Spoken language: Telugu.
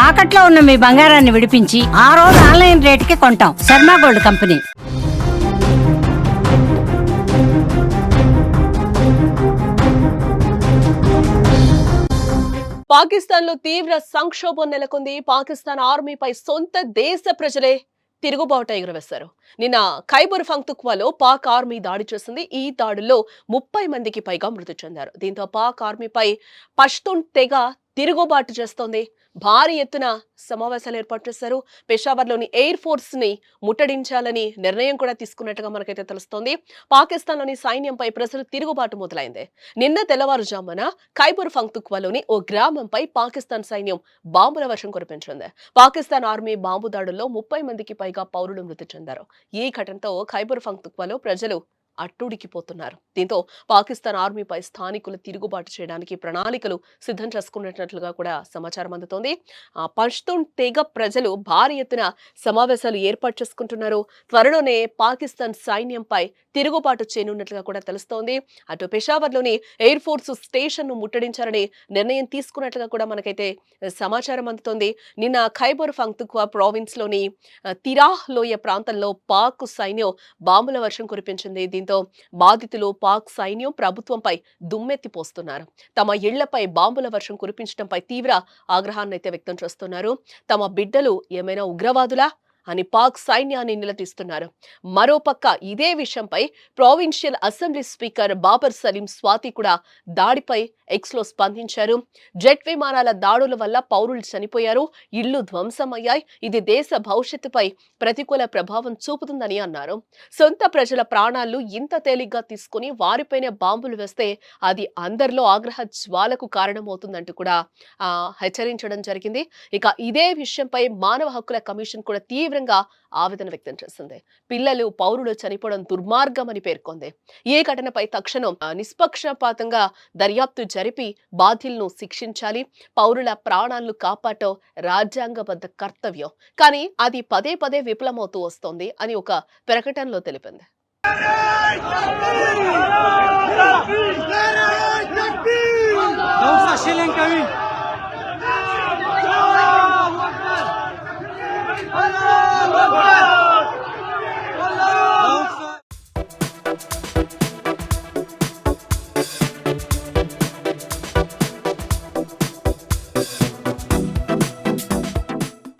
తాకట్లో ఉన్న మీ బంగారాన్ని విడిపించి ఆ రోజు ఆన్లైన్ రేటుకి కొంటాం. Sharma gold company. పాకిస్తాన్ లో తీవ్ర సంక్షోభం నెలకొంది. పాకిస్తాన్ ఆర్మీపై సొంత దేశ ప్రజలే తిరుగుబాటు ఎగురవేశారు. నిన్న ఖైబర్ పఖ్తూన్ఖ్వాలో పాక్ ఆర్మీ దాడి చేసింది. ఈ దాడుల్లో 30 మందికి పైగా మృతి చెందారు. దీంతో పాక్ ఆర్మీపై పష్తూన్ తెగ తిరుగుబాటు చేస్తోంది. భారీ ఎత్తున సమావేశాలు ఏర్పాటు చేశారు. పెషావర్లోని ఎయిర్ ఫోర్స్ ని ముట్టడించాలని నిర్ణయం కూడా తీసుకున్నట్టుగా మనకైతే తెలుస్తోంది. పాకిస్తాన్లోని సైన్యంపై ప్రజలు తిరుగుబాటు మొదలైంది. నిన్న తెల్లవారుజామున ఖైబర్ పఖ్తూన్ఖ్వాలోని ఓ గ్రామంపై పాకిస్తాన్ సైన్యం బాంబుల వర్షం కురిపించింది. పాకిస్తాన్ ఆర్మీ బాంబు దాడుల్లో 30 మందికి పైగా పౌరులు మృతి చెందారు. ఈ ఘటనతో ఖైబర్ పఖ్తూన్ఖ్వాలో ప్రజలు అట్టుడికిపోతున్నారు. దీంతో పాకిస్తాన్ ఆర్మీపై స్థానికులు తిరుగుబాటు చేయడానికి ప్రణాళికలు సిద్ధం చేసుకున్నట్లుగా కూడా సమాచారం అందుతోంది. పష్తూన్ తెగ ప్రజలు భారీ ఎత్తున సమావేశాలు ఏర్పాటు చేసుకుంటున్నారు. త్వరలోనే పాకిస్తాన్ సైన్యంపై తిరుగుబాటు చేయనున్నట్లుగా కూడా తెలుస్తోంది. అటు పెషావర్లోని ఎయిర్ ఫోర్స్ స్టేషన్ ను ముట్టడించాలని నిర్ణయం తీసుకున్నట్లుగా కూడా మనకైతే సమాచారం అందుతోంది. నిన్న ఖైబర్ పఖ్తూన్ఖ్వా ప్రావిన్స్ లోని తిరాహ్ లోయ ప్రాంతంలో పాక్ సైన్యం బాంబుల వర్షం కురిపించింది. దీంతో బాధితులు పాక్ సైన్యం ప్రభుత్వంపై దుమ్మెత్తిపోస్తున్నారు. తమ ఇళ్లపై బాంబుల వర్షం కురిపించడంపై తీవ్ర ఆగ్రహాన్ని అయితే వ్యక్తం చేస్తున్నారు. తమ బిడ్డలు ఏమైనా ఉగ్రవాదులా అని పాక్ సైన్యాన్ని నిలదీస్తున్నారు. మరోపక్క ఇదే విషయంపై provincial assembly speaker Babar Saleem Swati కూడా దాడిపై ఎక్స్ లో స్పందించారు. జెట్ విమానాల దాడుల వల్ల పౌరులు చనిపోయారు, ఇళ్లు ధ్వంసమయ్యాయి. ఇది దేశ భవిష్యత్తుపై ప్రతికూల ప్రభావం చూపుతుందని అన్నారు. సొంత ప్రజల ప్రాణాలను ఇంత తేలిగ్గా తీసుకుని వారిపైనే బాంబులు వేస్తే అది అందరిలో ఆగ్రహ జ్వాలకు కారణమవుతుందంటూ కూడా హెచ్చరించడం జరిగింది. ఇక ఇదే విషయంపై మానవ హక్కుల కమిషన్ కూడా తీవ్రంగా ఆవేదన వ్యక్తం చేసింది. పిల్లలు, పౌరులు చనిపోవడం దుర్మార్గమని పేర్కొంది. ఈ ఘటనపై తక్షణం నిష్పక్షపాతంగా దర్యాప్తు జరిపి బాధ్యులను శిక్షించాలి. పౌరుల ప్రాణాలను కాపాడటం రాజ్యాంగబద్ధ కర్తవ్యం. కానీ అది పదే పదే విఫలమవుతూ వస్తోంది అని ఒక ప్రకటనలో తెలిపింది.